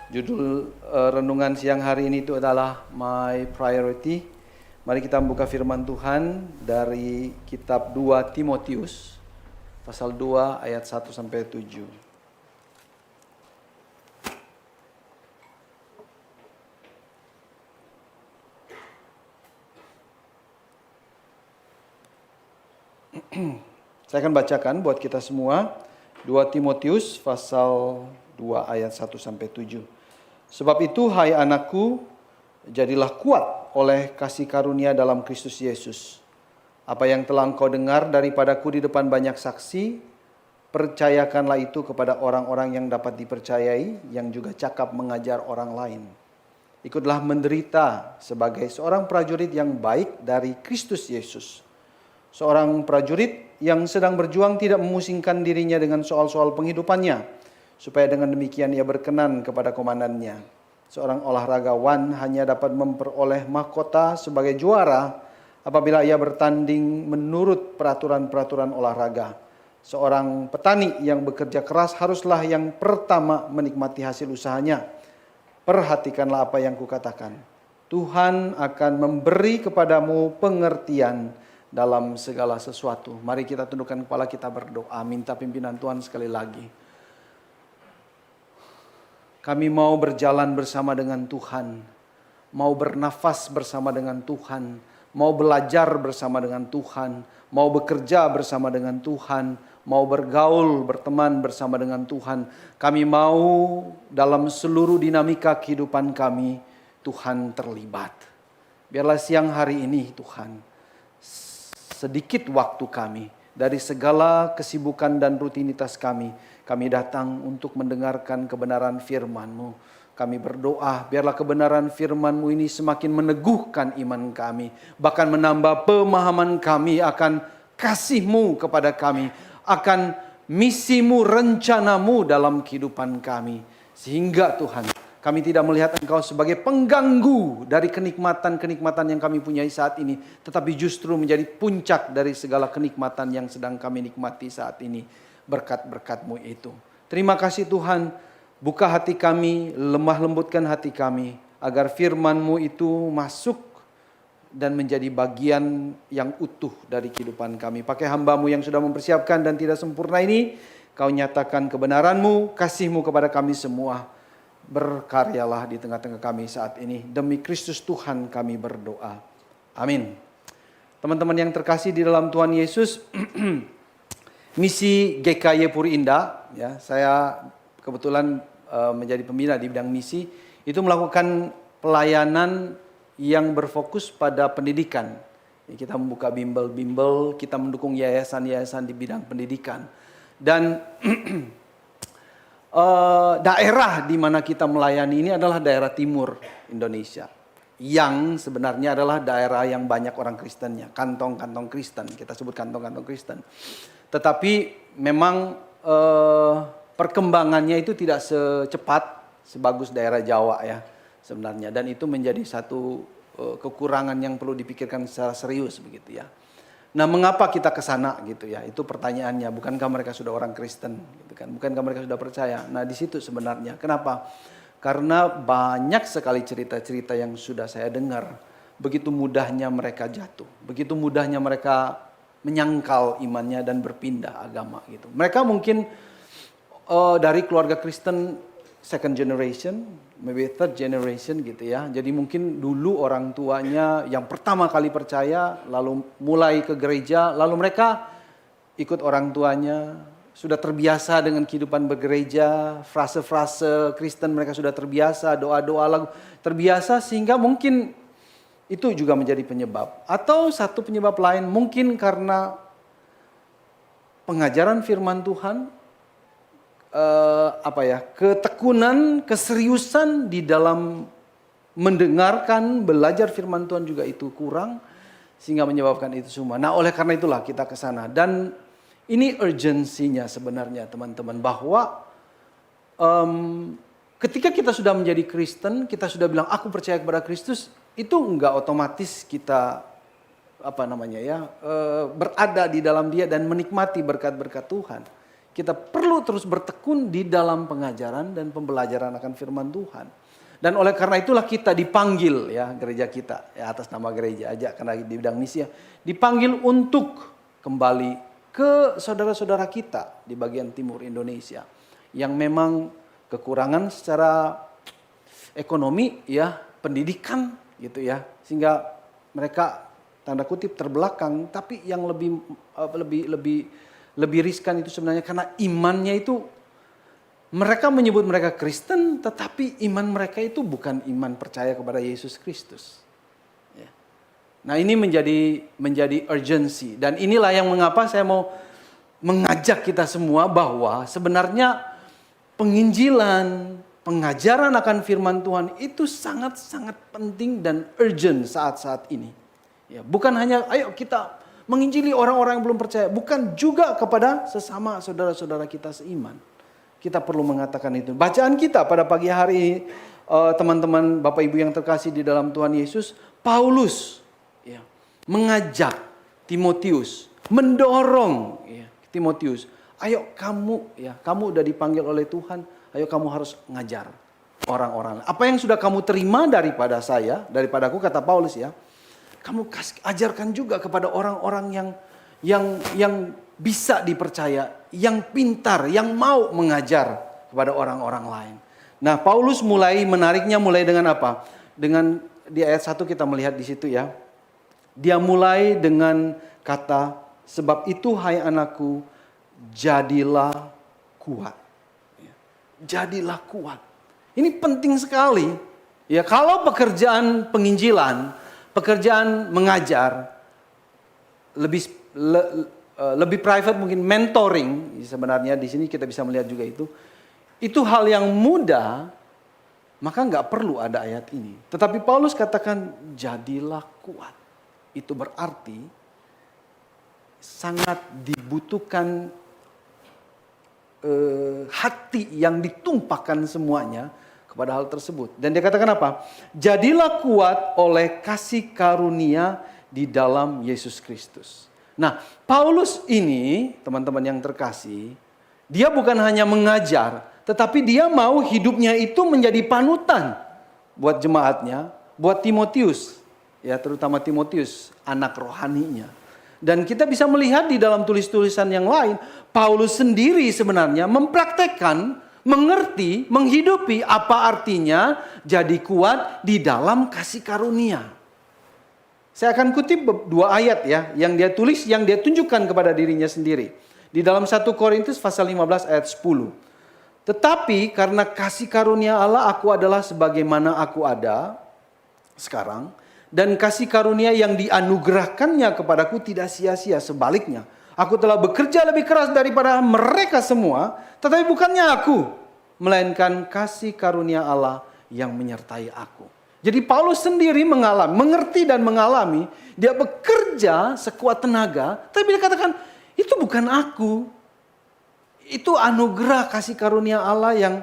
Judul renungan siang hari ini itu adalah My Priority. Mari kita membuka firman Tuhan dari kitab 2 Timotius pasal 2 ayat 1 sampai 7. Saya akan bacakan buat kita semua 2 Timotius pasal 2 ayat 1 sampai 7. Sebab itu hai anakku, jadilah kuat oleh kasih karunia dalam Kristus Yesus. Apa yang telah engkau dengar daripadaku di depan banyak saksi, percayakanlah itu kepada orang-orang yang dapat dipercayai, yang juga cakap mengajar orang lain. Ikutlah menderita sebagai seorang prajurit yang baik dari Kristus Yesus. Seorang prajurit yang sedang berjuang tidak memusingkan dirinya dengan soal-soal penghidupannya, supaya dengan demikian ia berkenan kepada komandannya. Seorang olahragawan hanya dapat memperoleh mahkota sebagai juara apabila ia bertanding menurut peraturan-peraturan olahraga. Seorang petani yang bekerja keras haruslah yang pertama menikmati hasil usahanya. Perhatikanlah apa yang kukatakan. Tuhan akan memberi kepadamu pengertian dalam segala sesuatu. Mari kita tundukkan kepala, kita berdoa, minta pimpinan Tuhan sekali lagi. Kami mau berjalan bersama dengan Tuhan, mau bernafas bersama dengan Tuhan, mau belajar bersama dengan Tuhan, mau bekerja bersama dengan Tuhan, mau bergaul, berteman bersama dengan Tuhan. Kami mau dalam seluruh dinamika kehidupan kami, Tuhan terlibat. Biarlah siang hari ini Tuhan, sedikit waktu kami dari segala kesibukan dan rutinitas kami datang untuk mendengarkan kebenaran firman-Mu. Kami berdoa, biarlah kebenaran firman-Mu ini semakin meneguhkan iman kami, bahkan menambah pemahaman kami akan kasih-Mu kepada kami, akan misi-Mu, rencana-Mu dalam kehidupan kami. Sehingga Tuhan, kami tidak melihat Engkau sebagai pengganggu dari kenikmatan-kenikmatan yang kami punyai saat ini, tetapi justru menjadi puncak dari segala kenikmatan yang sedang kami nikmati saat ini. Berkat-berkat-Mu itu. Terima kasih Tuhan, buka hati kami, lemah lembutkan hati kami, agar firman-Mu itu masuk dan menjadi bagian yang utuh dari kehidupan kami. Pakai hamba-Mu yang sudah mempersiapkan dan tidak sempurna ini, Kau nyatakan kebenaran-Mu, kasih-Mu kepada kami semua. Berkaryalah di tengah-tengah kami saat ini. Demi Kristus Tuhan kami berdoa. Amin. Teman-teman yang terkasih di dalam Tuhan Yesus, misi GKY Puri Indah, ya, saya kebetulan menjadi pembina di bidang misi, itu melakukan pelayanan yang berfokus pada pendidikan. Ya, kita membuka bimbel-bimbel, kita mendukung yayasan-yayasan di bidang pendidikan. Dan daerah di mana kita melayani ini adalah daerah timur Indonesia, yang sebenarnya adalah daerah yang banyak orang Kristennya, kantong-kantong Kristen, kita sebut kantong-kantong Kristen. Tetapi memang perkembangannya itu tidak secepat sebagus daerah Jawa ya sebenarnya. Dan itu menjadi satu kekurangan yang perlu dipikirkan secara serius begitu ya. Nah, mengapa kita ke sana gitu ya? Itu pertanyaannya. Bukankah mereka sudah orang Kristen gitu kan? Bukankah mereka sudah percaya? Nah, di situ sebenarnya. Kenapa? Karena banyak sekali cerita-cerita yang sudah saya dengar. Begitu mudahnya mereka jatuh. Begitu mudahnya mereka menyangkal imannya dan berpindah agama gitu. Mereka mungkin dari keluarga Kristen second generation, maybe third generation gitu ya. Jadi mungkin dulu orang tuanya yang pertama kali percaya, lalu mulai ke gereja, lalu mereka ikut orang tuanya, sudah terbiasa dengan kehidupan bergereja, frase-frase Kristen mereka sudah terbiasa, doa-doa lagu terbiasa, sehingga mungkin itu juga menjadi penyebab. Atau satu penyebab lain mungkin karena pengajaran firman Tuhan, ketekunan, keseriusan di dalam mendengarkan, belajar firman Tuhan juga itu kurang, sehingga menyebabkan itu semua. Nah, oleh karena itulah kita ke sana. Dan ini urgensinya sebenarnya teman-teman, bahwa ketika kita sudah menjadi Kristen, kita sudah bilang aku percaya kepada Kristus, itu enggak otomatis kita berada di dalam Dia dan menikmati berkat-berkat Tuhan. Kita perlu terus bertekun di dalam pengajaran dan pembelajaran akan firman Tuhan. Dan oleh karena itulah kita dipanggil ya, gereja kita ya, atas nama gereja aja karena di bidang misi ya, dipanggil untuk kembali ke saudara-saudara kita di bagian timur Indonesia yang memang kekurangan secara ekonomi ya, pendidikan gitu ya, sehingga mereka tanda kutip terbelakang, tapi yang lebih riskan itu sebenarnya karena imannya itu, mereka menyebut mereka Kristen, tetapi iman mereka itu bukan iman percaya kepada Yesus Kristus. Ya. Nah ini menjadi urgency, dan inilah yang mengapa saya mau mengajak kita semua bahwa sebenarnya penginjilan, pengajaran akan firman Tuhan itu sangat-sangat penting dan urgent saat-saat ini. Ya, bukan hanya ayo kita menginjili orang-orang yang belum percaya, bukan juga kepada sesama saudara-saudara kita seiman. Kita perlu mengatakan itu. Bacaan kita pada pagi hari ini, teman-teman Bapak Ibu yang terkasih di dalam Tuhan Yesus, Paulus ya, mengajak Timotius, mendorong ya, Timotius, ayo kamu udah dipanggil oleh Tuhan, ayo kamu harus ngajar orang-orang. Apa yang sudah kamu terima daripada saya, daripadaku, kata Paulus ya, kamu ajarkan juga kepada orang-orang yang bisa dipercaya, yang pintar, yang mau mengajar kepada orang-orang lain. Nah, Paulus menariknya mulai dengan apa? Dengan di ayat 1 kita melihat di situ ya. Dia mulai dengan kata, sebab itu hai anakku, jadilah kuat. Jadilah kuat. Ini penting sekali. Ya, kalau pekerjaan penginjilan, pekerjaan mengajar lebih private, mungkin mentoring sebenarnya di sini kita bisa melihat juga itu hal yang mudah, maka nggak perlu ada ayat ini. Tetapi Paulus katakan jadilah kuat. Itu berarti sangat dibutuhkan hati yang ditumpahkan semuanya kepada hal tersebut. Dan dia katakan apa? Jadilah kuat oleh kasih karunia di dalam Yesus Kristus. Nah, Paulus ini, teman-teman yang terkasih, dia bukan hanya mengajar, tetapi dia mau hidupnya itu menjadi panutan buat jemaatnya, buat Timotius, ya terutama Timotius, anak rohaninya. Dan kita bisa melihat di dalam tulis-tulisan yang lain, Paulus sendiri sebenarnya mempraktekkan, mengerti, menghidupi apa artinya jadi kuat di dalam kasih karunia. Saya akan kutip 2 ayat ya, yang dia tulis, yang dia tunjukkan kepada dirinya sendiri. Di dalam 1 Korintus pasal 15 ayat 10. Tetapi karena kasih karunia Allah, aku adalah sebagaimana aku ada sekarang. Dan kasih karunia yang dianugerahkannya kepadaku tidak sia-sia, sebaliknya. Aku telah bekerja lebih keras daripada mereka semua, tetapi bukannya aku, melainkan kasih karunia Allah yang menyertai aku. Jadi Paulus sendiri mengerti dan mengalami, dia bekerja sekuat tenaga, tapi dia katakan, itu bukan aku. Itu anugerah kasih karunia Allah yang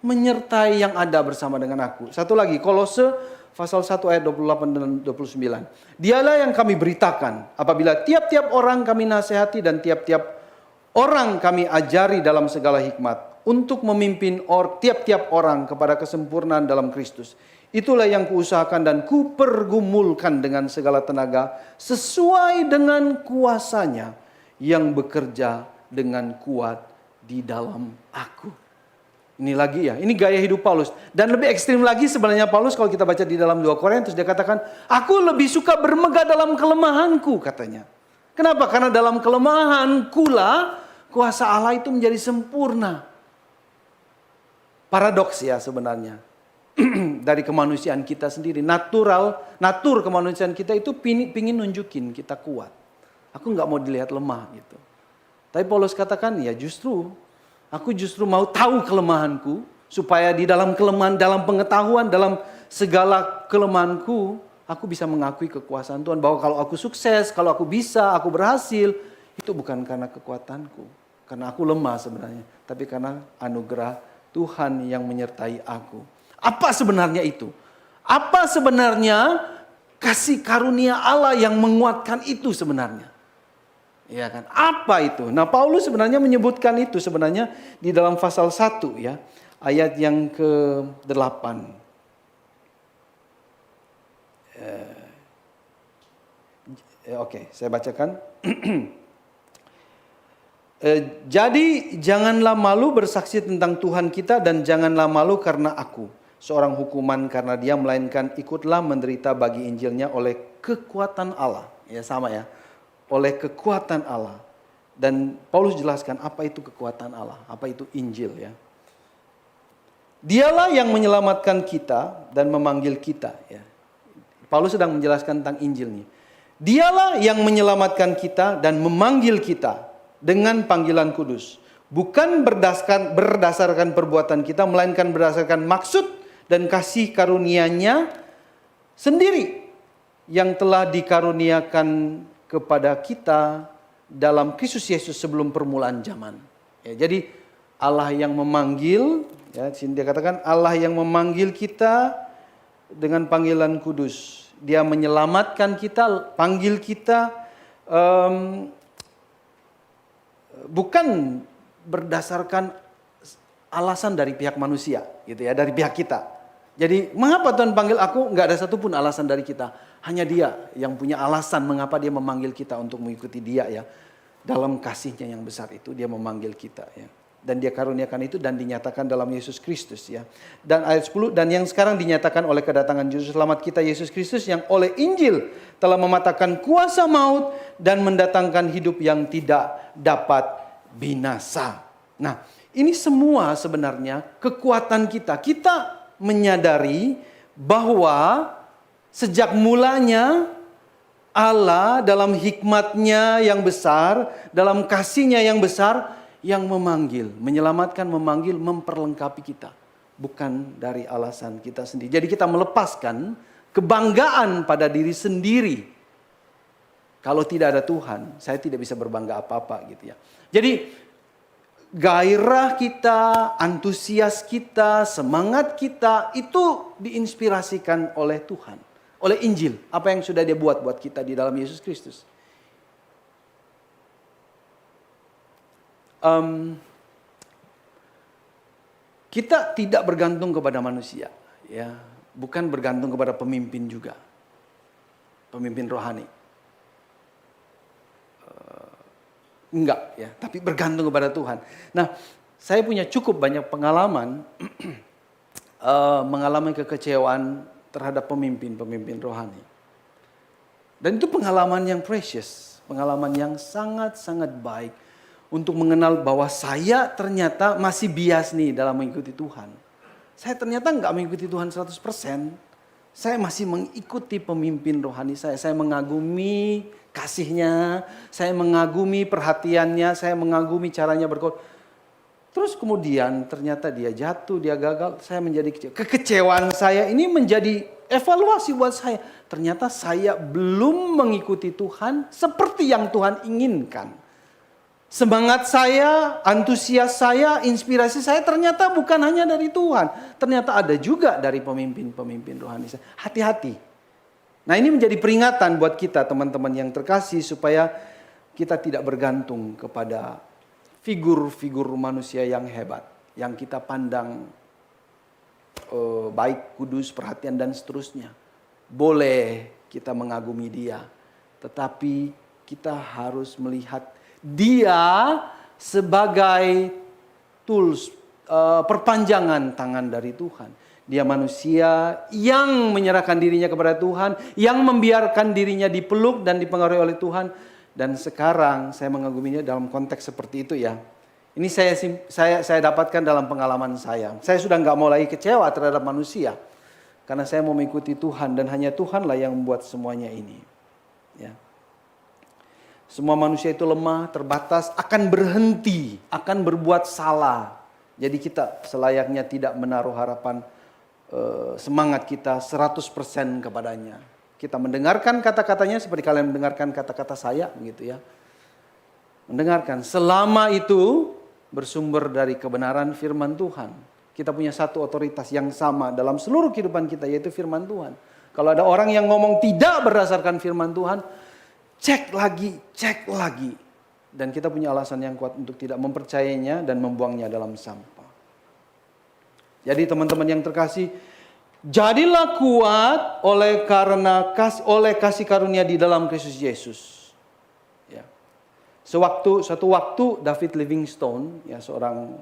menyertai yang ada bersama dengan aku. Satu lagi, Kolose pasal 1 ayat 28 dan 29. Dialah yang kami beritakan apabila tiap-tiap orang kami nasihati dan tiap-tiap orang kami ajari dalam segala hikmat untuk memimpin tiap-tiap orang kepada kesempurnaan dalam Kristus. Itulah yang kuusahakan dan kupergumulkan dengan segala tenaga sesuai dengan kuasanya yang bekerja dengan kuat di dalam aku. Ini lagi ya, ini gaya hidup Paulus. Dan lebih ekstrim lagi sebenarnya Paulus kalau kita baca di dalam 2 Korintus, dia katakan, aku lebih suka bermegah dalam kelemahanku, katanya. Kenapa? Karena dalam kelemahanku lah kuasa Allah itu menjadi sempurna. Paradoks ya sebenarnya. Dari kemanusiaan kita sendiri, natur kemanusiaan kita itu pingin nunjukin kita kuat. Aku nggak mau dilihat lemah gitu. Tapi Paulus katakan ya aku justru mau tahu kelemahanku supaya di dalam kelemahan, dalam pengetahuan, dalam segala kelemahanku, aku bisa mengakui kekuasaan Tuhan bahwa kalau aku sukses, kalau aku bisa, aku berhasil, itu bukan karena kekuatanku, karena aku lemah sebenarnya, tapi karena anugerah Tuhan yang menyertai aku. Apa sebenarnya itu? Apa sebenarnya kasih karunia Allah yang menguatkan itu sebenarnya? Ya kan? Apa itu? Nah, Paulus sebenarnya menyebutkan itu sebenarnya di dalam pasal 1 ya, ayat yang ke-8. Oke, saya bacakan. Jadi janganlah malu bersaksi tentang Tuhan kita, dan janganlah malu karena aku seorang hukuman karena dia, melainkan ikutlah menderita bagi Injilnya oleh kekuatan Allah. Ya, sama ya. Oleh kekuatan Allah. Dan Paulus jelaskan apa itu kekuatan Allah, apa itu Injil ya. Dialah yang menyelamatkan kita dan memanggil kita ya. Paulus sedang menjelaskan tentang Injil nih. Dialah yang menyelamatkan kita dan memanggil kita dengan panggilan kudus. Bukan berdasarkan perbuatan kita, melainkan berdasarkan maksud dan kasih karunia-Nya sendiri yang telah dikaruniakan kepada kita dalam Kristus Yesus sebelum permulaan zaman. Ya, jadi Allah yang memanggil, ya, dia katakan Allah yang memanggil kita dengan panggilan kudus. Dia menyelamatkan kita, panggil kita bukan berdasarkan alasan dari pihak manusia, gitu ya, dari pihak kita. Jadi mengapa Tuhan panggil aku? Nggak ada satupun alasan dari kita. Hanya Dia yang punya alasan mengapa Dia memanggil kita untuk mengikuti Dia ya. Dalam kasih-Nya yang besar itu Dia memanggil kita ya. Dan Dia karuniakan itu dan dinyatakan dalam Yesus Kristus ya. Dan ayat 10, dan yang sekarang dinyatakan oleh kedatangan Juru Selamat kita Yesus Kristus, yang oleh Injil telah mematahkan kuasa maut dan mendatangkan hidup yang tidak dapat binasa. Nah, ini semua sebenarnya kekuatan kita. Kita menyadari bahwa sejak mulanya Allah dalam hikmat-Nya yang besar, dalam kasih-Nya yang besar, yang memanggil, menyelamatkan, memanggil, memperlengkapi kita. Bukan dari alasan kita sendiri. Jadi kita melepaskan kebanggaan pada diri sendiri. Kalau tidak ada Tuhan, saya tidak bisa berbangga apa-apa gitu ya. Jadi gairah kita, antusias kita, semangat kita itu diinspirasikan oleh Tuhan. Oleh Injil, apa yang sudah Dia buat kita di dalam Yesus Kristus. Kita tidak bergantung kepada manusia, ya, bukan bergantung kepada pemimpin juga, pemimpin rohani, enggak ya, tapi bergantung kepada Tuhan. Nah, saya punya cukup banyak pengalaman, mengalami kekecewaan terhadap pemimpin rohani, dan itu pengalaman yang precious, pengalaman yang sangat-sangat baik. Untuk mengenal bahwa saya ternyata masih bias nih dalam mengikuti Tuhan. Saya ternyata nggak mengikuti Tuhan 100%. Saya masih mengikuti pemimpin rohani saya. Saya mengagumi kasih-Nya. Saya mengagumi perhatiannya. Saya mengagumi caranya berkhotbah. Terus kemudian ternyata dia jatuh, dia gagal. Saya menjadi kecewa. Kekecewaan saya ini menjadi evaluasi buat saya. Ternyata saya belum mengikuti Tuhan seperti yang Tuhan inginkan. Semangat saya, antusias saya, inspirasi saya ternyata bukan hanya dari Tuhan. Ternyata ada juga dari pemimpin-pemimpin rohani saya. Hati-hati. Nah, ini menjadi peringatan buat kita teman-teman yang terkasih, supaya kita tidak bergantung kepada figur-figur manusia yang hebat. Yang kita pandang baik, kudus, perhatian dan seterusnya. Boleh kita mengagumi dia. Tetapi kita harus melihat Dia sebagai tools, perpanjangan tangan dari Tuhan. Dia manusia yang menyerahkan dirinya kepada Tuhan, yang membiarkan dirinya dipeluk dan dipengaruhi oleh Tuhan. Dan sekarang saya mengaguminya dalam konteks seperti itu ya. Ini saya dapatkan dalam pengalaman saya. Saya sudah nggak mau lagi kecewa terhadap manusia, karena saya mau mengikuti Tuhan, dan hanya Tuhanlah yang membuat semuanya ini. Ya. Semua manusia itu lemah, terbatas, akan berhenti, akan berbuat salah. Jadi kita selayaknya tidak menaruh harapan, semangat kita 100% kepadanya. Kita mendengarkan kata-katanya seperti kalian mendengarkan kata-kata saya, begitu ya. Mendengarkan, selama itu bersumber dari kebenaran firman Tuhan. Kita punya satu otoritas yang sama dalam seluruh kehidupan kita, yaitu firman Tuhan. Kalau ada orang yang ngomong tidak berdasarkan firman Tuhan, cek lagi. Dan kita punya alasan yang kuat untuk tidak mempercayainya dan membuangnya dalam sampah. Jadi teman-teman yang terkasih, jadilah kuat oleh kasih karunia di dalam Kristus Yesus. Ya. Suatu waktu David Livingstone, ya seorang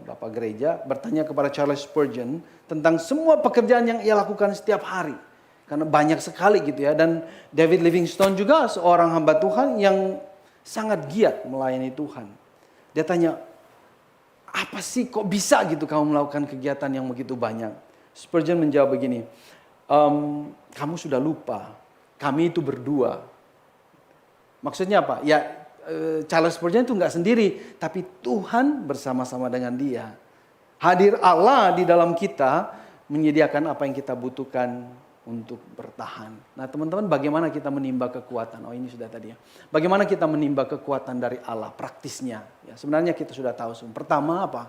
bapak gereja, bertanya kepada Charles Spurgeon tentang semua pekerjaan yang ia lakukan setiap hari. Karena banyak sekali gitu ya. Dan David Livingstone juga seorang hamba Tuhan yang sangat giat melayani Tuhan. Dia tanya, apa sih kok bisa gitu kamu melakukan kegiatan yang begitu banyak? Spurgeon menjawab begini, kamu sudah lupa, kami itu berdua. Maksudnya apa? Ya Charles Spurgeon itu nggak sendiri, tapi Tuhan bersama-sama dengan dia. Hadir Allah di dalam kita menyediakan apa yang kita butuhkan untuk bertahan. Nah teman-teman, bagaimana kita menimba kekuatan? Oh ini sudah tadi ya. Bagaimana kita menimba kekuatan dari Allah praktisnya? Ya, sebenarnya kita sudah tahu semua. Pertama apa?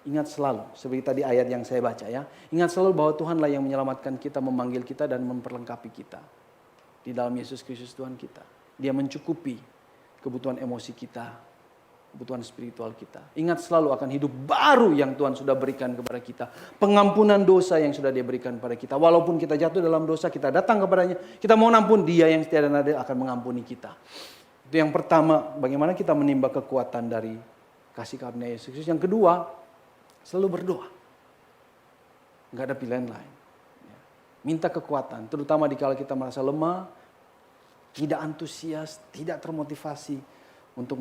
Ingat selalu, seperti tadi ayat yang saya baca ya. Ingat selalu bahwa Tuhanlah yang menyelamatkan kita, memanggil kita dan memperlengkapi kita. Di dalam Yesus Kristus Tuhan kita. Dia mencukupi kebutuhan emosi kita, kebutuhan spiritual kita. Ingat selalu akan hidup baru yang Tuhan sudah berikan kepada kita. Pengampunan dosa yang sudah Dia berikan kepada kita. Walaupun kita jatuh dalam dosa, kita datang kepadanya. Kita mau ampun, Dia yang setia dan adil akan mengampuni kita. Itu yang pertama, bagaimana kita menimba kekuatan dari kasih karunia Yesus Kristus. Yang kedua, selalu berdoa. Enggak ada pilihan lain. Minta kekuatan, terutama dikala kita merasa lemah, tidak antusias, tidak termotivasi untuk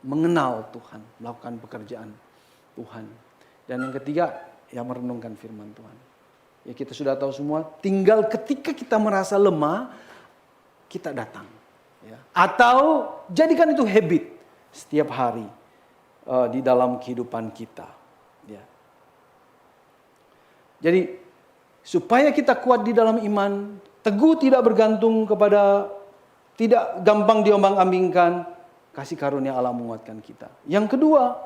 mengenal Tuhan, melakukan pekerjaan Tuhan. Dan yang ketiga, ya merenungkan firman Tuhan. Ya kita sudah tahu semua, tinggal ketika kita merasa lemah, kita datang. Ya. Atau jadikan itu habit setiap hari di dalam kehidupan kita. Ya. Jadi supaya kita kuat di dalam iman, teguh tidak bergantung kepada, tidak gampang diombang-ambingkan, kasih karunia Allah menguatkan kita. Yang kedua,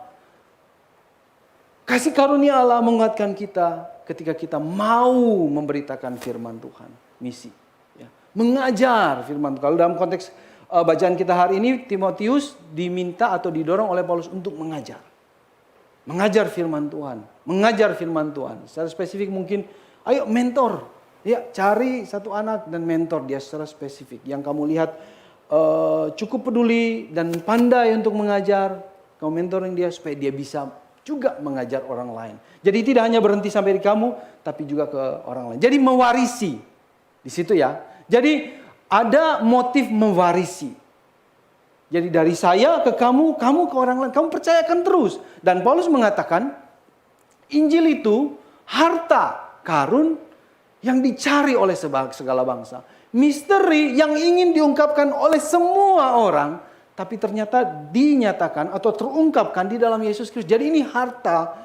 kasih karunia Allah menguatkan kita ketika kita mau memberitakan firman Tuhan, misi. Ya. Mengajar firman Tuhan. Kalau dalam konteks bacaan kita hari ini, Timotius diminta atau didorong oleh Paulus untuk mengajar. Mengajar firman Tuhan. Mengajar firman Tuhan. Secara spesifik mungkin, ayo mentor. Ya, cari satu anak dan mentor dia secara spesifik. Yang kamu lihat cukup peduli dan pandai untuk mengajar. Kamu mentoring dia supaya dia bisa juga mengajar orang lain. Jadi tidak hanya berhenti sampai di kamu, tapi juga ke orang lain. Jadi mewarisi. Di situ ya. Jadi ada motif mewarisi. Jadi dari saya ke kamu, kamu ke orang lain. Kamu percayakan terus. Dan Paulus mengatakan, Injil itu harta karun yang dicari oleh segala bangsa. Misteri yang ingin diungkapkan oleh semua orang, tapi ternyata dinyatakan atau terungkapkan di dalam Yesus Kristus. Jadi ini harta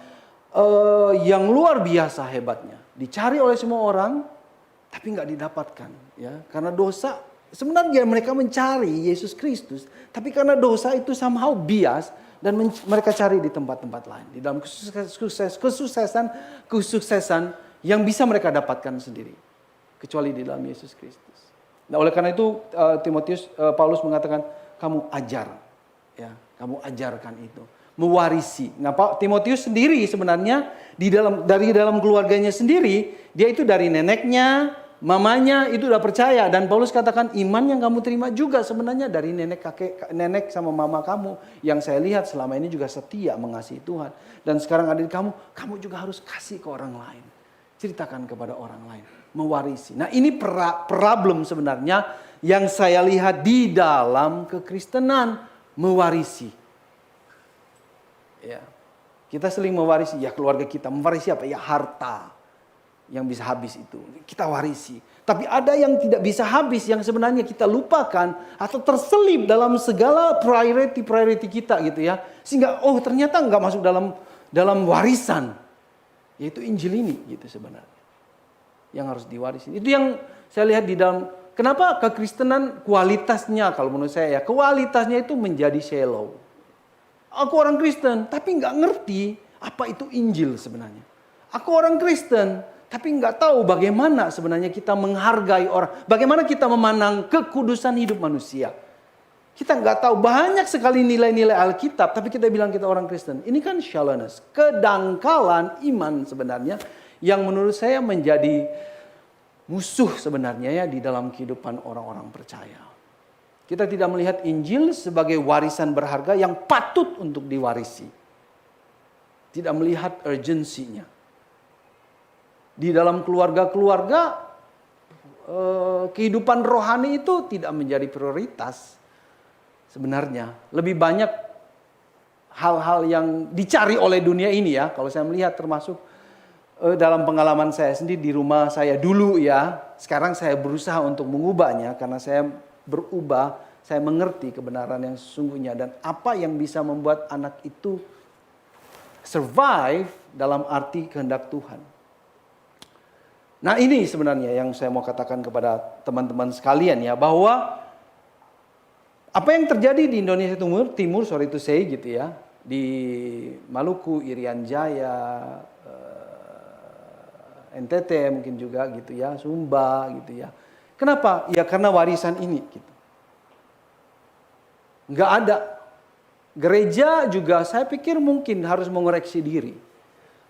yang luar biasa hebatnya. Dicari oleh semua orang, tapi nggak didapatkan. Ya, karena dosa, sebenarnya mereka mencari Yesus Kristus, tapi karena dosa itu somehow bias, dan mereka cari di tempat-tempat lain. Di dalam kesuksesan yang bisa mereka dapatkan sendiri. Kecuali di dalam Yesus Kristus. Nah oleh karena itu Paulus mengatakan, kamu ajar. Ya, kamu ajarkan itu. Mewarisi. Nah Timotius sendiri sebenarnya, dari dalam keluarganya sendiri, dia itu dari neneknya, mamanya itu udah percaya. Dan Paulus katakan, iman yang kamu terima juga sebenarnya dari nenek sama mama kamu. Yang saya lihat selama ini juga setia mengasihi Tuhan. Dan sekarang ada di kamu juga harus kasih ke orang lain. Ceritakan kepada orang lain. Mewarisi. Nah ini problem sebenarnya yang saya lihat di dalam kekristenan. Mewarisi. Ya. Kita seling mewarisi. Ya keluarga kita. Mewarisi apa? Ya harta. Yang bisa habis itu. Kita warisi. Tapi ada yang tidak bisa habis. Yang sebenarnya kita lupakan. Atau terselip dalam segala priority kita gitu ya. Sehingga ternyata nggak masuk dalam warisan. Yaitu Injil ini gitu sebenarnya. Yang harus diwarisi. Itu yang saya lihat di dalam. Kenapa kekristenan kualitasnya, kalau menurut saya ya, kualitasnya itu menjadi shallow. Aku orang Kristen, tapi nggak ngerti apa itu Injil sebenarnya. Aku orang Kristen, tapi nggak tahu bagaimana sebenarnya kita menghargai orang. Bagaimana kita memandang kekudusan hidup manusia. Kita nggak tahu banyak sekali nilai-nilai Alkitab, tapi kita bilang kita orang Kristen. Ini kan shallowness, kedangkalan iman sebenarnya yang menurut saya menjadi musuh sebenarnya ya di dalam kehidupan orang-orang percaya. Kita tidak melihat Injil sebagai warisan berharga yang patut untuk diwarisi. Tidak melihat urgensinya. Di dalam keluarga-keluarga, kehidupan rohani itu tidak menjadi prioritas. Sebenarnya lebih banyak hal-hal yang dicari oleh dunia ini ya. Kalau saya melihat termasuk dalam pengalaman saya sendiri di rumah saya dulu ya. Sekarang saya berusaha untuk mengubahnya karena saya berubah. Saya mengerti kebenaran yang sesungguhnya dan apa yang bisa membuat anak itu survive dalam arti kehendak Tuhan. Nah ini sebenarnya yang saya mau katakan kepada teman-teman sekalian ya. Bahwa apa yang terjadi di Indonesia Timur, sorry to say gitu ya, di Maluku, Irian Jaya, NTT mungkin juga gitu ya, Sumba gitu ya. Kenapa? Ya karena warisan ini gitu. Nggak ada. Gereja juga saya pikir mungkin harus mengoreksi diri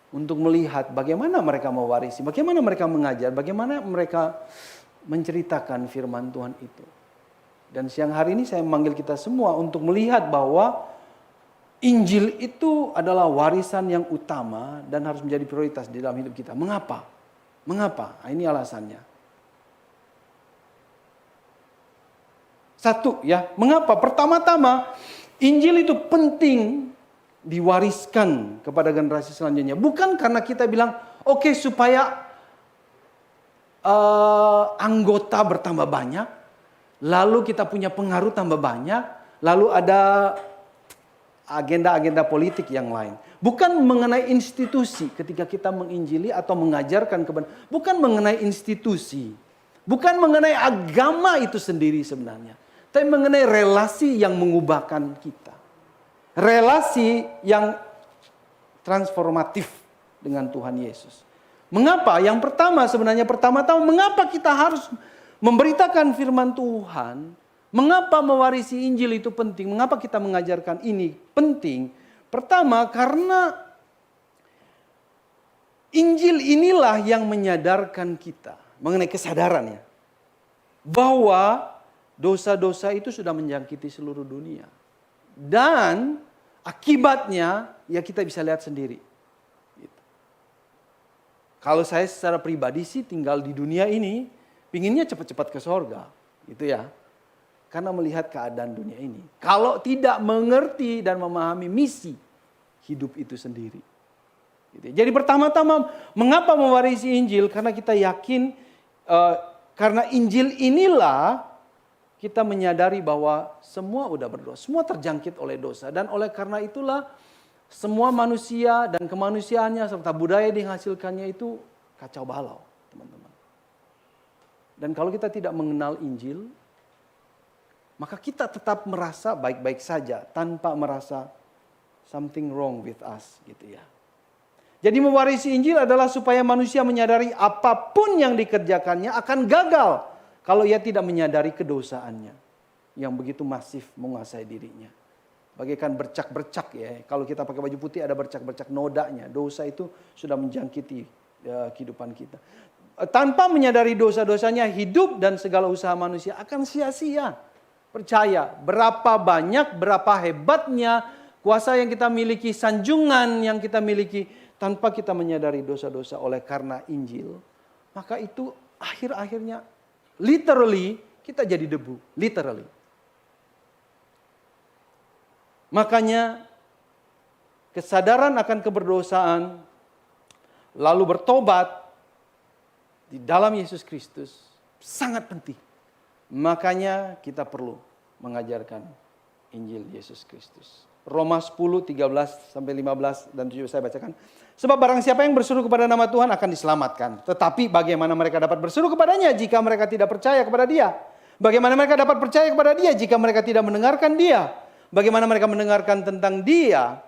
untuk melihat bagaimana mereka mewarisi, bagaimana mereka mengajar, bagaimana mereka menceritakan firman Tuhan itu. Dan siang hari ini saya memanggil kita semua untuk melihat bahwa Injil itu adalah warisan yang utama dan harus menjadi prioritas di dalam hidup kita. Mengapa? Mengapa? Nah, ini alasannya. Satu ya, mengapa? Pertama-tama, Injil itu penting diwariskan kepada generasi selanjutnya. Bukan karena kita bilang, oke, supaya anggota bertambah banyak. Lalu kita punya pengaruh tambah banyak. Lalu ada agenda-agenda politik yang lain. Bukan mengenai institusi ketika kita menginjili atau mengajarkan kebenaran. Bukan mengenai institusi. Bukan mengenai agama itu sendiri sebenarnya. Tapi mengenai relasi yang mengubahkan kita. Relasi yang transformatif dengan Tuhan Yesus. Mengapa? Yang pertama sebenarnya pertama-tama mengapa kita harus memberitakan firman Tuhan, mengapa mewarisi Injil itu penting, mengapa kita mengajarkan ini penting. Pertama, karena Injil inilah yang menyadarkan kita mengenai kesadarannya. Bahwa dosa-dosa itu sudah menjangkiti seluruh dunia. Dan akibatnya ya kita bisa lihat sendiri. Gitu. Kalau saya secara pribadi sih tinggal di dunia ini, pinginnya cepat-cepat ke sorga, gitu ya. Karena melihat keadaan dunia ini. Kalau tidak mengerti dan memahami misi hidup itu sendiri. Gitu. Jadi pertama-tama, mengapa mewarisi Injil? Karena kita yakin, karena Injil inilah kita menyadari bahwa semua udah berdosa. Semua terjangkit oleh dosa. Dan oleh karena itulah, semua manusia dan kemanusiaannya serta budaya yang dihasilkannya itu kacau balau, teman-teman. Dan kalau kita tidak mengenal Injil, maka kita tetap merasa baik-baik saja tanpa merasa something wrong with us, gitu ya. Jadi mewarisi Injil adalah supaya manusia menyadari apapun yang dikerjakannya akan gagal kalau ia tidak menyadari kedosaannya yang begitu masif menguasai dirinya. Bagaikan bercak-bercak ya. Kalau kita pakai baju putih ada bercak-bercak nodanya. Dosa itu sudah menjangkiti kehidupan kita. Tanpa menyadari dosa-dosanya, hidup dan segala usaha manusia akan sia-sia. Percaya, berapa banyak, berapa hebatnya kuasa yang kita miliki, sanjungan yang kita miliki, tanpa kita menyadari dosa-dosa oleh karena Injil, maka itu akhir-akhirnya literally kita jadi debu, literally. Makanya kesadaran akan keberdosaan, lalu bertobat di dalam Yesus Kristus sangat penting. Makanya kita perlu mengajarkan Injil Yesus Kristus. Roma 10, 13 sampai 15 dan 17 saya bacakan. Sebab barang siapa yang berseru kepada nama Tuhan akan diselamatkan. Tetapi bagaimana mereka dapat berseru kepadanya jika mereka tidak percaya kepada Dia? Bagaimana mereka dapat percaya kepada Dia jika mereka tidak mendengarkan Dia? Bagaimana mereka mendengarkan tentang Dia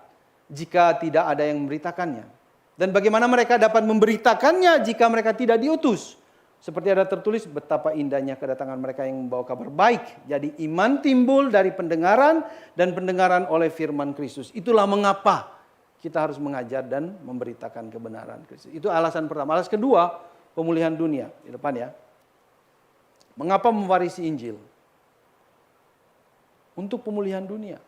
jika tidak ada yang memberitakannya? Dan bagaimana mereka dapat memberitakannya jika mereka tidak diutus? Seperti ada tertulis, betapa indahnya kedatangan mereka yang membawa kabar baik. Jadi iman timbul dari pendengaran dan pendengaran oleh firman Kristus. Itulah mengapa kita harus mengajar dan memberitakan kebenaran Kristus. Itu alasan pertama. Alasan kedua, pemulihan dunia. Di depan ya. Mengapa mewarisi Injil? Untuk pemulihan dunia.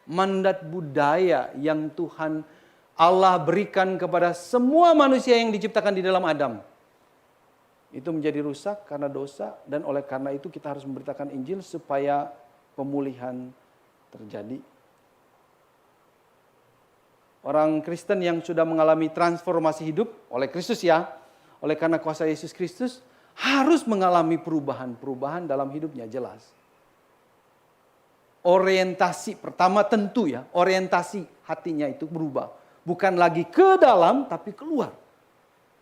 Mandat budaya yang Tuhan Allah berikan kepada semua manusia yang diciptakan di dalam Adam. Itu menjadi rusak karena dosa, dan oleh karena itu kita harus memberitakan Injil supaya pemulihan terjadi. Orang Kristen yang sudah mengalami transformasi hidup oleh Kristus ya, oleh karena kuasa Yesus Kristus, harus mengalami perubahan-perubahan dalam hidupnya, jelas. Orientasi pertama tentu ya, orientasi hatinya itu berubah. Bukan lagi ke dalam, tapi keluar.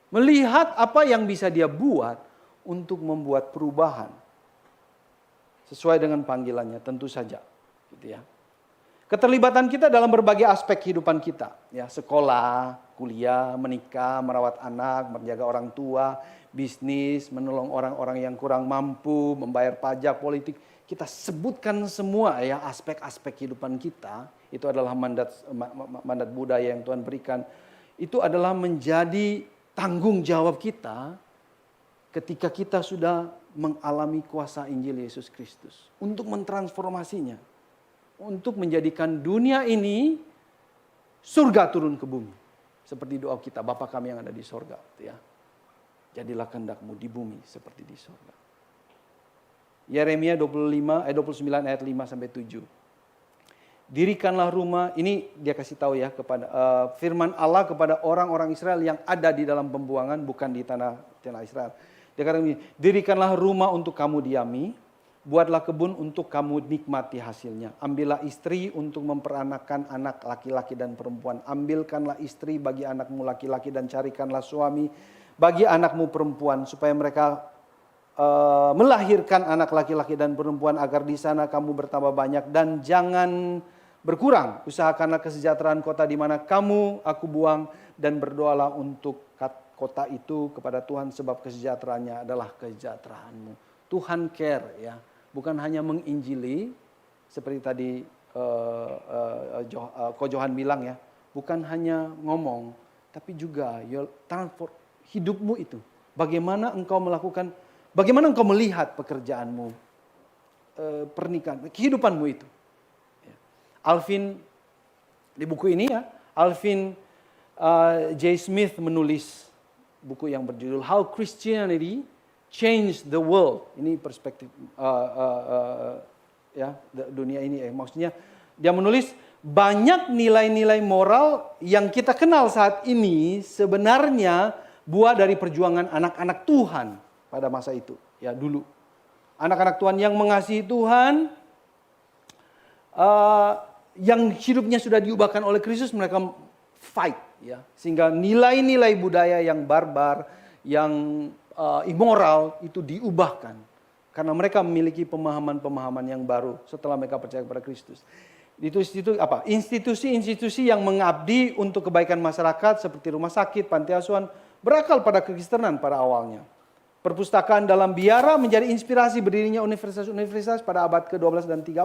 Melihat apa yang bisa dia buat untuk membuat perubahan. Sesuai dengan panggilannya tentu saja. Gitu ya. Keterlibatan kita dalam berbagai aspek kehidupan kita. Ya, sekolah, kuliah, menikah, merawat anak, menjaga orang tua, bisnis, menolong orang-orang yang kurang mampu, membayar pajak, politik. Kita sebutkan semua ya aspek-aspek kehidupan kita. Itu adalah mandat budaya yang Tuhan berikan. Itu adalah menjadi tanggung jawab kita ketika kita sudah mengalami kuasa Injil Yesus Kristus. Untuk mentransformasinya. Untuk menjadikan dunia ini surga turun ke bumi. Seperti doa kita, Bapa kami yang ada di sorga. Ya. Jadilah kehendak-Mu di bumi seperti di sorga. Yeremia 29 ayat 5-7. Dirikanlah rumah, ini dia kasih tahu ya kepada firman Allah kepada orang-orang Israel yang ada di dalam pembuangan, bukan di tanah Israel. Dia kata begini, dirikanlah rumah untuk kamu diami, buatlah kebun untuk kamu nikmati hasilnya. Ambillah istri untuk memperanakan anak laki-laki dan perempuan. Ambilkanlah istri bagi anakmu laki-laki dan carikanlah suami bagi anakmu perempuan supaya mereka melahirkan anak laki-laki dan perempuan agar di sana kamu bertambah banyak dan jangan berkurang. Usahakanlah kesejahteraan kota di mana aku buang dan berdoalah untuk kota itu kepada Tuhan sebab kesejahteraannya adalah kesejahteraanmu. Tuhan care ya, bukan hanya menginjili seperti tadi Ko Johan bilang ya, bukan hanya ngomong tapi juga transform hidupmu itu. Bagaimana engkau melakukan, bagaimana engkau melihat pekerjaanmu, pernikahan, kehidupanmu itu. Alvin, di buku ini ya, Alvin J. Smith menulis buku yang berjudul How Christianity Changed the World. Ini perspektif ya dunia ini. Maksudnya dia menulis banyak nilai-nilai moral yang kita kenal saat ini sebenarnya buah dari perjuangan anak-anak Tuhan pada masa itu. Ya dulu. Anak-anak Tuhan yang mengasihi Tuhan, yang hidupnya sudah diubahkan oleh Kristus, mereka fight ya, sehingga nilai-nilai budaya yang barbar, yang immoral itu diubahkan karena mereka memiliki pemahaman-pemahaman yang baru setelah mereka percaya kepada Kristus. Itu apa? Institusi-institusi yang mengabdi untuk kebaikan masyarakat seperti rumah sakit, panti asuhan berakal pada kekristenan pada awalnya. Perpustakaan dalam biara menjadi inspirasi berdirinya universitas-universitas pada abad ke-12 dan 13.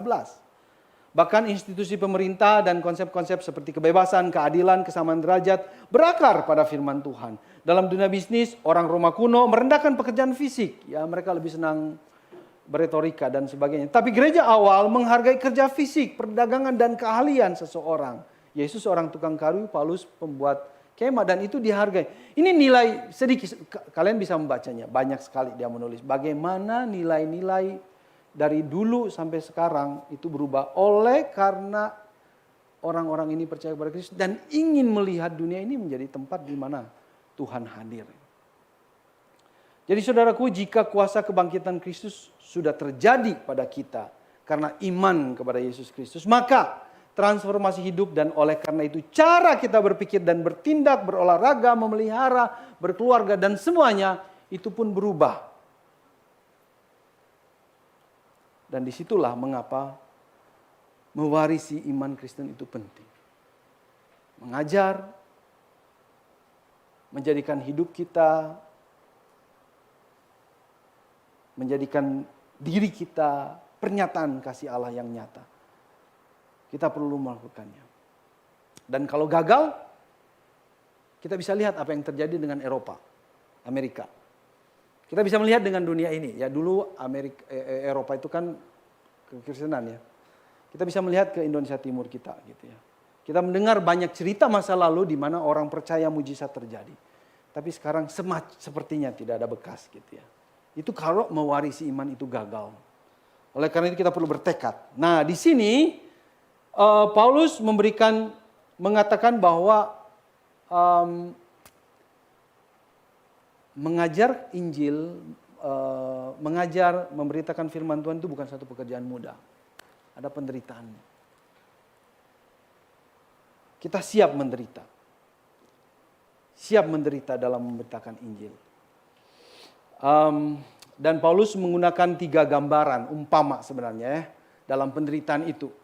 Bahkan institusi pemerintah dan konsep-konsep seperti kebebasan, keadilan, kesamaan derajat berakar pada firman Tuhan. Dalam dunia bisnis, orang Roma kuno merendahkan pekerjaan fisik. Ya, mereka lebih senang beretorika dan sebagainya. Tapi gereja awal menghargai kerja fisik, perdagangan dan keahlian seseorang. Yesus seorang tukang kayu, Paulus pembuat kemah, dan itu dihargai. Ini nilai sedikit, kalian bisa membacanya. Banyak sekali dia menulis bagaimana nilai-nilai dari dulu sampai sekarang itu berubah oleh karena orang-orang ini percaya kepada Kristus dan ingin melihat dunia ini menjadi tempat di mana Tuhan hadir. Jadi saudaraku, jika kuasa kebangkitan Kristus sudah terjadi pada kita karena iman kepada Yesus Kristus, maka transformasi hidup dan oleh karena itu cara kita berpikir dan bertindak, berolahraga, memelihara, berkeluarga dan semuanya itu pun berubah. Dan disitulah mengapa mewarisi iman Kristen itu penting. Mengajar, menjadikan hidup kita menjadikan diri kita pernyataan kasih Allah yang nyata. Kita perlu melakukannya. Dan kalau gagal, kita bisa lihat apa yang terjadi dengan Amerika. Kita bisa melihat dengan dunia ini. Ya dulu Eropa itu kan kekristenan ya. Kita bisa melihat ke Indonesia Timur kita gitu ya. Kita mendengar banyak cerita masa lalu di mana orang percaya mujizat terjadi. Tapi sekarang sepertinya tidak ada bekas gitu ya. Itu kalau mewarisi iman itu gagal. Oleh karena itu kita perlu bertekad. Nah di sini Paulus mengatakan bahwa mengajar Injil, mengajar, memberitakan firman Tuhan itu bukan satu pekerjaan mudah. Ada penderitaan. Kita siap menderita. Siap menderita dalam memberitakan Injil. Dan Paulus menggunakan 3 gambaran umpama sebenarnya ya, dalam penderitaan itu.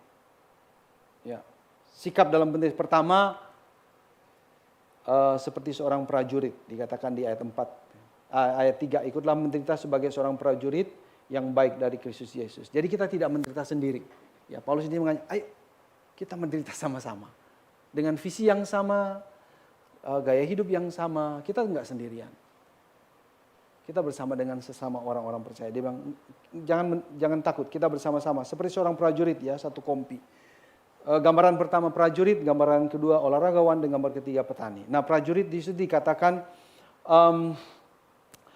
Ya, sikap dalam penderitaan pertama seperti seorang prajurit, dikatakan di ayat 3, ikutlah menderita sebagai seorang prajurit yang baik dari Kristus Yesus. Jadi kita tidak menderita sendiri. Ya, Paulus ini mengajak, ayo kita menderita sama-sama. Dengan visi yang sama, gaya hidup yang sama, kita enggak sendirian. Kita bersama dengan sesama orang-orang percaya. Dia bilang, jangan takut, kita bersama-sama. Seperti seorang prajurit ya, satu kompi. Gambaran pertama prajurit, gambaran kedua olahragawan, dan gambar ketiga petani. Nah prajurit di situ dikatakan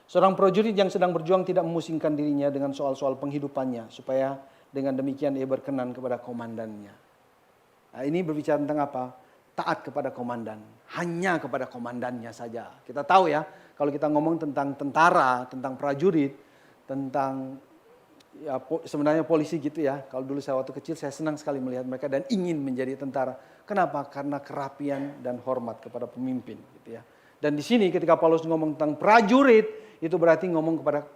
seorang prajurit yang sedang berjuang tidak memusingkan dirinya dengan soal-soal penghidupannya. Supaya dengan demikian ia berkenan kepada komandannya. Nah ini berbicara tentang apa? Taat kepada komandan. Hanya kepada komandannya saja. Kita tahu ya, kalau kita ngomong tentang tentara, tentang prajurit, tentang ya sebenarnya polisi gitu ya. Kalau dulu saya waktu kecil saya senang sekali melihat mereka dan ingin menjadi tentara. Kenapa? Karena kerapian dan hormat kepada pemimpin gitu ya. Dan di sini ketika Paulus ngomong tentang prajurit, itu berarti ngomong kepada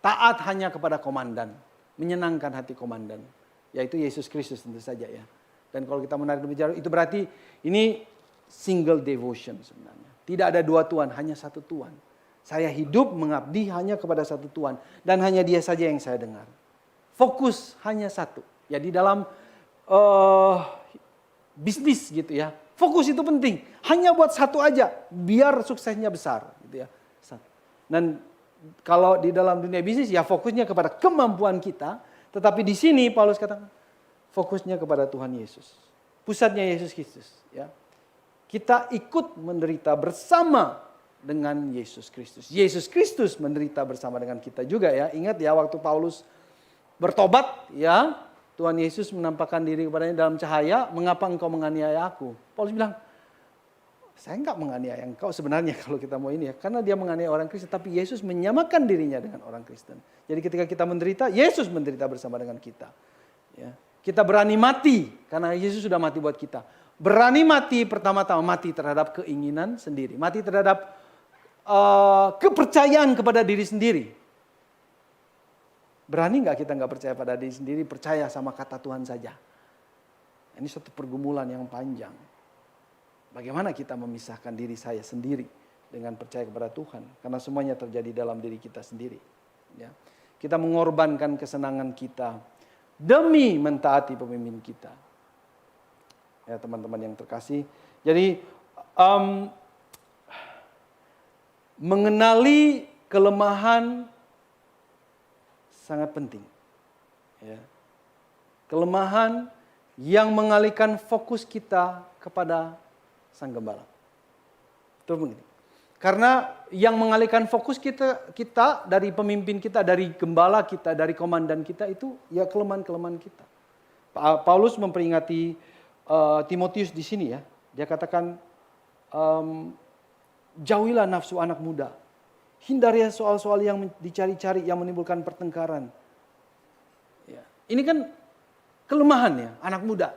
taat hanya kepada komandan, menyenangkan hati komandan, yaitu Yesus Kristus tentu saja ya. Dan kalau kita menarik bicara itu berarti ini single devotion sebenarnya. Tidak ada 2 Tuhan, hanya satu Tuhan. Saya hidup mengabdi hanya kepada satu Tuhan dan hanya Dia saja yang saya dengar. Fokus hanya satu. Ya di dalam bisnis gitu ya. Fokus itu penting. Hanya buat satu aja biar suksesnya besar gitu ya. Dan kalau di dalam dunia bisnis ya fokusnya kepada kemampuan kita, tetapi di sini Paulus katakan fokusnya kepada Tuhan Yesus. Pusatnya Yesus Kristus ya. Kita ikut menderita bersama dengan Yesus Kristus. Yesus Kristus menderita bersama dengan kita juga ya. Ingat ya waktu Paulus bertobat ya, Tuhan Yesus menampakkan diri kepadanya dalam cahaya, mengapa engkau menganiaya aku? Paulus bilang, saya enggak menganiaya engkau sebenarnya kalau kita mau ini ya. Karena dia menganiaya orang Kristen, tapi Yesus menyamakan dirinya dengan orang Kristen. Jadi ketika kita menderita, Yesus menderita bersama dengan kita. Ya. Kita berani mati, karena Yesus sudah mati buat kita. Berani mati, pertama-tama mati terhadap keinginan sendiri. Mati terhadap kepercayaan kepada diri sendiri. Berani nggak kita nggak percaya pada diri sendiri, percaya sama kata Tuhan saja. Ini suatu pergumulan yang panjang. Bagaimana kita memisahkan diri saya sendiri dengan percaya kepada Tuhan? Karena semuanya terjadi dalam diri kita sendiri. Ya. Kita mengorbankan kesenangan kita demi mentaati pemimpin kita. Ya teman-teman yang terkasih. Jadi mengenali kelemahan sangat penting. Ya. Kelemahan yang mengalihkan fokus kita kepada Sang Gembala. Betul begini. Karena yang mengalihkan fokus kita dari pemimpin kita, dari gembala kita, dari komandan kita itu ya kelemahan-kelemahan kita. Paulus memperingati Timotius di sini ya. Dia katakan jauhilah nafsu anak muda. Hindari soal-soal yang dicari-cari yang menimbulkan pertengkaran. Ya. Ini kan kelemahan ya anak muda.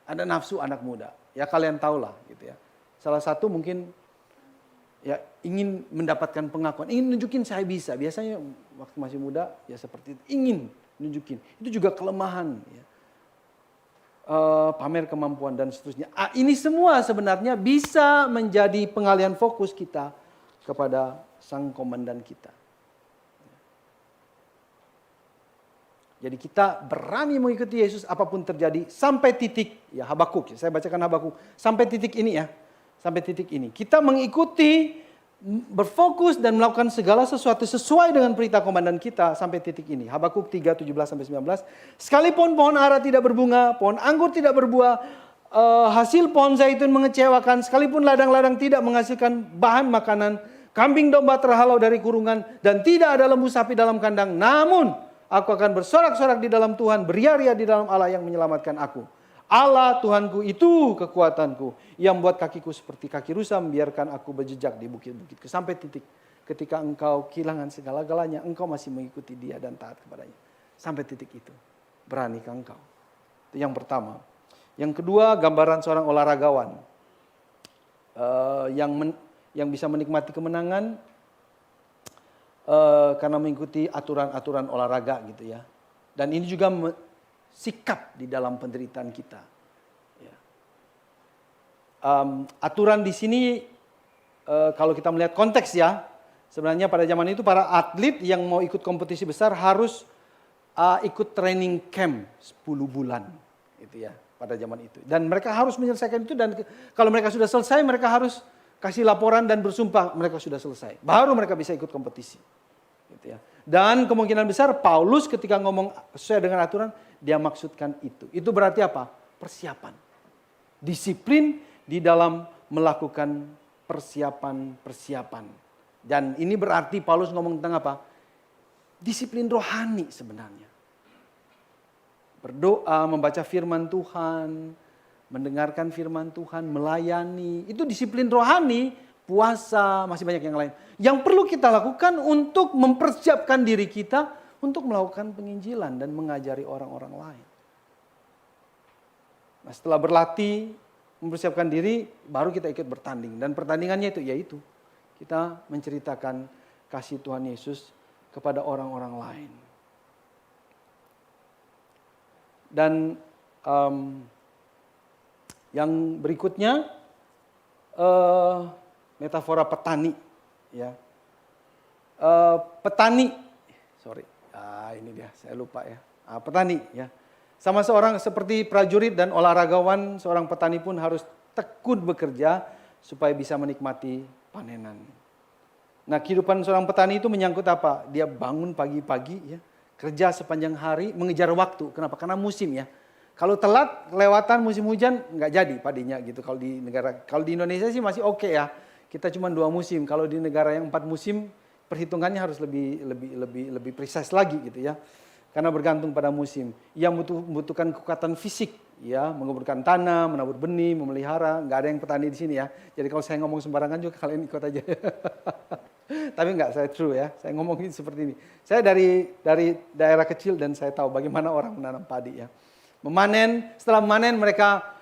Ada nafsu anak muda. Ya kalian tahulah gitu ya. Salah satu mungkin ya ingin mendapatkan pengakuan, ingin nunjukin saya bisa. Biasanya waktu masih muda ya seperti itu, ingin nunjukin. Itu juga kelemahan ya. Pamer kemampuan dan seterusnya. Ini semua sebenarnya bisa menjadi pengalihan fokus kita kepada Sang Komandan kita. Jadi kita berani mengikuti Yesus apapun terjadi sampai titik, ya Habakuk, saya bacakan Habakuk, sampai titik ini ya, sampai titik ini. Kita mengikuti, berfokus dan melakukan segala sesuatu sesuai dengan perintah komandan kita sampai titik ini. Habakuk 3:17-19. Sekalipun pohon ara tidak berbunga, pohon anggur tidak berbuah, hasil pohon zaitun mengecewakan, sekalipun ladang-ladang tidak menghasilkan bahan makanan, kambing domba terhalau dari kurungan, dan tidak ada lembu sapi dalam kandang, namun aku akan bersorak-sorak di dalam Tuhan, beria-ria di dalam Allah yang menyelamatkan aku. Allah Tuhanku itu kekuatanku, yang membuat kakiku seperti kaki rusa, membiarkan aku berjejak di bukit-bukitku. Sampai titik ketika engkau kehilangan segala-galanya, engkau masih mengikuti Dia dan taat kepadanya. Sampai titik itu, beranikah engkau? Itu yang pertama. Yang kedua, gambaran seorang olahragawan yang bisa menikmati kemenangan karena mengikuti aturan-aturan olahraga gitu ya. Dan ini juga sikap di dalam penderitaan kita. Ya. Aturan di sini kalau kita melihat konteks ya, sebenarnya pada zaman itu para atlet yang mau ikut kompetisi besar harus ikut training camp 10 bulan, gitu ya pada zaman itu. Dan mereka harus menyelesaikan itu, dan kalau mereka sudah selesai mereka harus kasih laporan dan bersumpah mereka sudah selesai. Baru mereka bisa ikut kompetisi. Gitu ya. Dan kemungkinan besar Paulus ketika ngomong sesuai dengan aturan, dia maksudkan itu. Itu berarti apa? Persiapan. Disiplin di dalam melakukan persiapan-persiapan. Dan ini berarti Paulus ngomong tentang apa? Disiplin rohani sebenarnya. Berdoa, membaca firman Tuhan, mendengarkan firman Tuhan, melayani. Itu disiplin rohani, puasa, masih banyak yang lain. Yang perlu kita lakukan untuk mempersiapkan diri kita untuk melakukan penginjilan dan mengajari orang-orang lain. Nah, setelah berlatih, mempersiapkan diri, baru kita ikut bertanding. Dan pertandingannya itu yaitu kita menceritakan kasih Tuhan Yesus kepada orang-orang lain. Dan yang berikutnya metafora petani, ya. Ini dia, saya lupa ya. Petani, ya. Sama seorang seperti prajurit dan olahragawan, seorang petani pun harus tekun bekerja supaya bisa menikmati panenan. Nah, kehidupan seorang petani itu menyangkut apa? Dia bangun pagi-pagi, ya, kerja sepanjang hari, mengejar waktu. Kenapa? Karena musim, ya. Kalau telat, kelewatan musim hujan, nggak jadi padinya gitu. Kalau di Indonesia sih masih oke ya. Kita cuma 2 musim. Kalau di negara yang 4 musim, perhitungannya harus lebih precise lagi gitu ya. Karena bergantung pada musim. Yang membutuhkan kekuatan fisik, ya, menguburkan tanah, menabur benih, memelihara. Nggak ada yang petani di sini ya. Jadi kalau saya ngomong sembarangan juga kalian ikut aja. Tapi enggak, saya true ya. Saya ngomongin seperti ini. Saya dari daerah kecil dan saya tahu bagaimana orang menanam padi ya. Memanen, setelah memanen mereka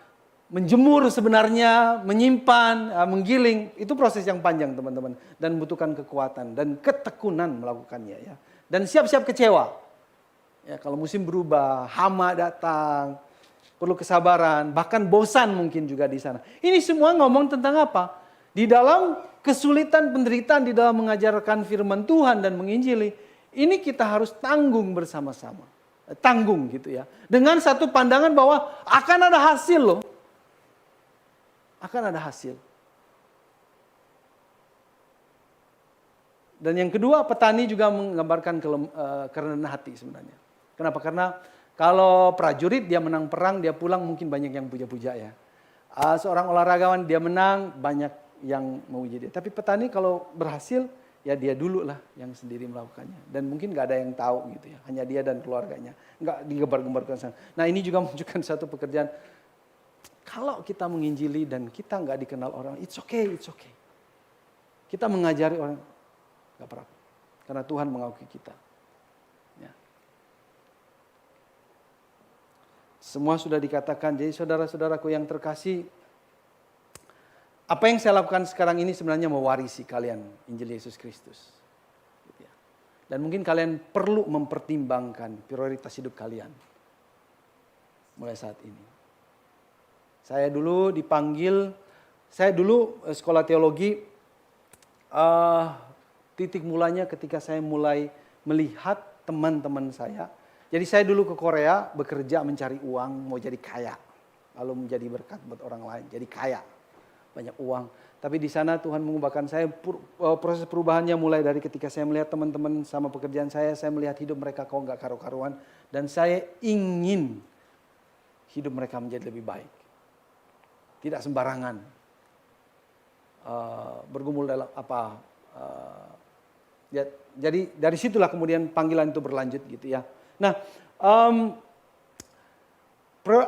menjemur sebenarnya, menyimpan, menggiling. Itu proses yang panjang teman-teman. Dan membutuhkan kekuatan dan ketekunan melakukannya ya. Dan siap-siap kecewa. Ya, kalau musim berubah, hama datang, perlu kesabaran, bahkan bosan mungkin juga di sana. Ini semua ngomong tentang apa? Di dalam kesulitan, penderitaan, di dalam mengajarkan firman Tuhan dan menginjili, ini kita harus tanggung bersama-sama. Tanggung gitu ya. Dengan satu pandangan bahwa akan ada hasil loh. Akan ada hasil. Dan yang kedua, petani juga menggambarkan kerendahan hati sebenarnya. Kenapa? Karena kalau prajurit dia menang perang, dia pulang mungkin banyak yang puja-puja ya. Seorang olahragawan dia menang, banyak yang memuji dia. Tapi petani kalau berhasil, ya dia dulu lah yang sendiri melakukannya. Dan mungkin gak ada yang tahu gitu ya. Hanya dia dan keluarganya. Nggak digembar-gembarkan sana. Nah ini juga menunjukkan satu pekerjaan. Kalau kita menginjili dan kita nggak dikenal orang, it's okay. Kita mengajari orang, nggak apa-apa. Karena Tuhan mengakui kita. Ya. Semua sudah dikatakan, jadi saudara-saudaraku yang terkasih, apa yang saya lakukan sekarang ini sebenarnya mewarisi kalian Injil Yesus Kristus. Gitu ya. Dan mungkin kalian perlu mempertimbangkan prioritas hidup kalian mulai saat ini. Saya dulu sekolah teologi, titik mulanya ketika saya mulai melihat teman-teman saya Jadi saya dulu ke Korea bekerja mencari uang, mau jadi kaya. Lalu menjadi berkat buat orang lain, jadi kaya. Banyak uang. Tapi di sana Tuhan mengubahkan saya, proses perubahannya mulai dari ketika saya melihat teman-teman sama pekerjaan saya melihat hidup mereka kok nggak karu-karuan. Dan saya ingin hidup mereka menjadi lebih baik. Tidak sembarangan. Bergumul dalam jadi dari situlah kemudian panggilan itu berlanjut gitu ya. Nah,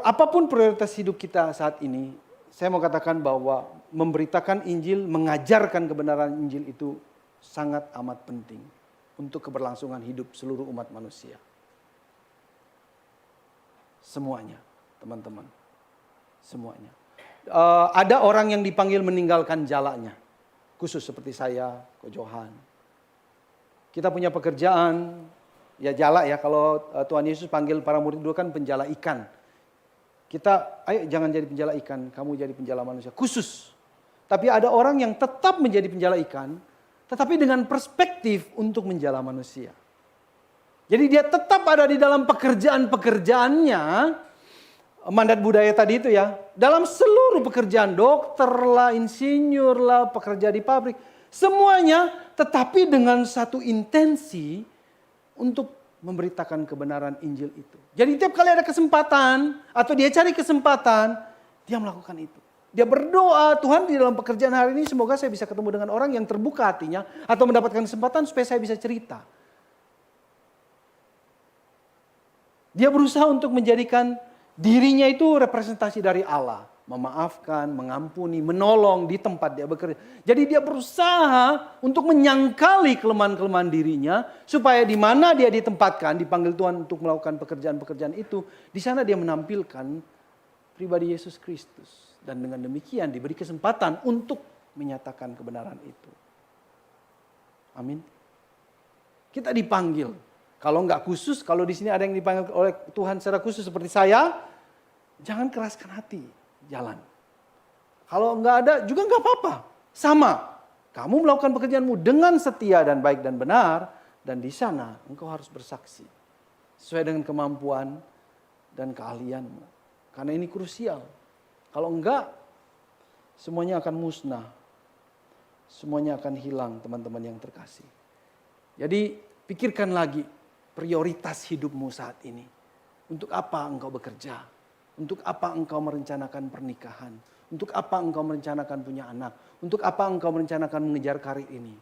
apapun prioritas hidup kita saat ini, saya mau katakan bahwa memberitakan Injil, mengajarkan kebenaran Injil itu sangat amat penting untuk keberlangsungan hidup seluruh umat manusia. Semuanya, teman-teman. Semuanya. Ada orang yang dipanggil meninggalkan jalannya. Khusus seperti saya, Ko Johan. Kita punya pekerjaan, ya jala ya, kalau Tuhan Yesus panggil para murid dulu kan penjala ikan. Kita, ayo jangan jadi penjala ikan, kamu jadi penjala manusia. Khusus. Tapi ada orang yang tetap menjadi penjala ikan, tetapi dengan perspektif untuk menjala manusia. Jadi dia tetap ada di dalam pekerjaan-pekerjaannya, mandat budaya tadi itu ya. Dalam seluruh pekerjaan, dokter lah, insinyur lah, pekerja di pabrik. Semuanya tetapi dengan satu intensi untuk memberitakan kebenaran Injil itu. Jadi tiap kali ada kesempatan atau dia cari kesempatan, dia melakukan itu. Dia berdoa, Tuhan di dalam pekerjaan hari ini semoga saya bisa ketemu dengan orang yang terbuka hatinya atau mendapatkan kesempatan supaya saya bisa cerita. Dia berusaha untuk menjadikan dirinya itu representasi dari Allah. Memaafkan, mengampuni, menolong di tempat dia bekerja. Jadi dia berusaha untuk menyangkali kelemahan-kelemahan dirinya. Supaya di mana dia ditempatkan, dipanggil Tuhan untuk melakukan pekerjaan-pekerjaan itu. Di sana dia menampilkan pribadi Yesus Kristus. Dan dengan demikian diberi kesempatan untuk menyatakan kebenaran itu. Amin. Kita dipanggil. Kalau enggak khusus, kalau di sini ada yang dipanggil oleh Tuhan secara khusus seperti saya, jangan keraskan hati. Jalan. Kalau enggak ada juga enggak apa-apa. Sama. Kamu melakukan pekerjaanmu dengan setia dan baik dan benar. Dan di sana engkau harus bersaksi. Sesuai dengan kemampuan dan keahlianmu. Karena ini krusial. Kalau enggak, semuanya akan musnah. Semuanya akan hilang teman-teman yang terkasih. Jadi pikirkan lagi prioritas hidupmu saat ini. Untuk apa engkau bekerja? Untuk apa engkau merencanakan pernikahan? Untuk apa engkau merencanakan punya anak? Untuk apa engkau merencanakan mengejar karir ini?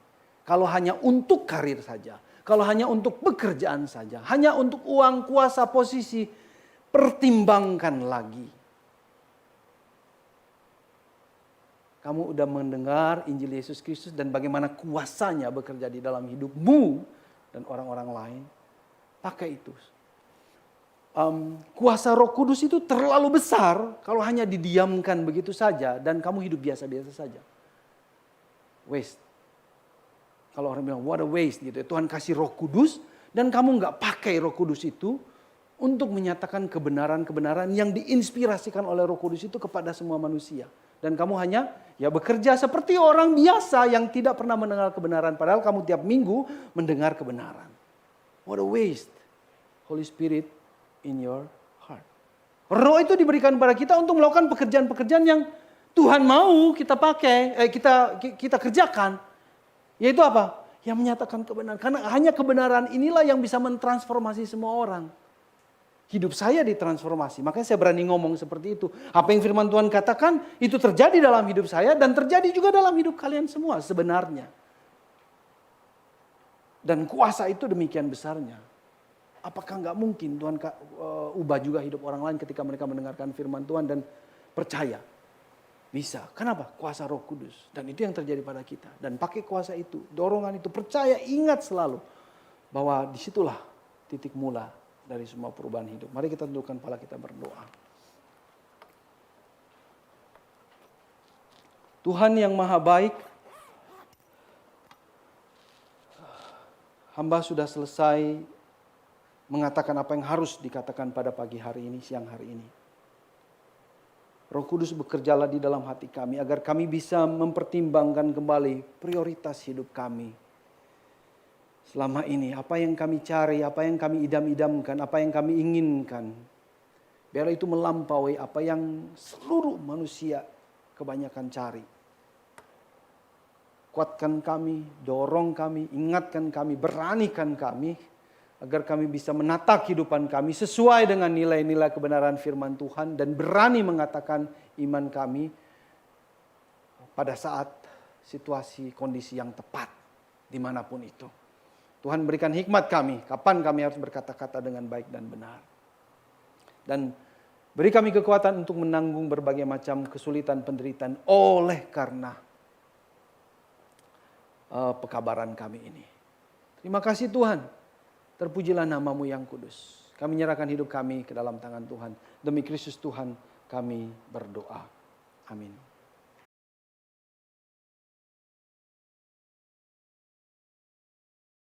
Kalau hanya untuk karir saja, kalau hanya untuk pekerjaan saja, hanya untuk uang, kuasa, posisi, pertimbangkan lagi. Kamu udah mendengar Injil Yesus Kristus dan bagaimana kuasanya bekerja di dalam hidupmu dan orang-orang lain. Pakai itu. Kuasa Roh Kudus itu terlalu besar kalau hanya didiamkan begitu saja dan kamu hidup biasa-biasa saja. Waste. Kalau orang bilang what a waste gitu ya. Tuhan kasih Roh Kudus dan kamu nggak pakai Roh Kudus itu untuk menyatakan kebenaran-kebenaran yang diinspirasikan oleh Roh Kudus itu kepada semua manusia. Dan kamu hanya ya bekerja seperti orang biasa yang tidak pernah mendengar kebenaran. Padahal kamu tiap minggu mendengar kebenaran. What a waste. Holy Spirit in your heart. Roh itu diberikan kepada kita untuk melakukan pekerjaan-pekerjaan yang Tuhan mau kita pakai, kita kerjakan. Yaitu apa? Yang menyatakan kebenaran. Karena hanya kebenaran inilah yang bisa mentransformasi semua orang. Hidup saya ditransformasi. Makanya saya berani ngomong seperti itu. Apa yang firman Tuhan katakan itu terjadi dalam hidup saya dan terjadi juga dalam hidup kalian semua sebenarnya. Dan kuasa itu demikian besarnya. Apakah nggak mungkin Tuhan ubah juga hidup orang lain ketika mereka mendengarkan firman Tuhan dan percaya? Bisa. Kenapa? Kuasa Roh Kudus. Dan itu yang terjadi pada kita. Dan pakai kuasa itu, dorongan itu, percaya, ingat selalu bahwa disitulah titik mula dari semua perubahan hidup. Mari kita tundukkan kepala kita berdoa. Tuhan yang maha baik, hamba sudah selesai mengatakan apa yang harus dikatakan pada pagi hari ini, siang hari ini. Roh Kudus bekerjalah di dalam hati kami agar kami bisa mempertimbangkan kembali prioritas hidup kami. selama ini, apa yang kami cari, apa yang kami idam-idamkan, apa yang kami inginkan. Biar itu melampaui apa yang seluruh manusia kebanyakan cari. Kuatkan kami, dorong kami, ingatkan kami, beranikan kami, agar kami bisa menata kehidupan kami sesuai dengan nilai-nilai kebenaran firman Tuhan, dan berani mengatakan iman kami pada saat situasi kondisi yang tepat, dimanapun itu. Tuhan berikan hikmat kami, kapan kami harus berkata-kata dengan baik dan benar. Dan beri kami kekuatan untuk menanggung berbagai macam kesulitan, penderitaan oleh karena pekabaran kami ini. Terima kasih Tuhan, terpujilah nama-Mu yang kudus. Kami menyerahkan hidup kami ke dalam tangan Tuhan. Demi Kristus Tuhan kami berdoa. Amin.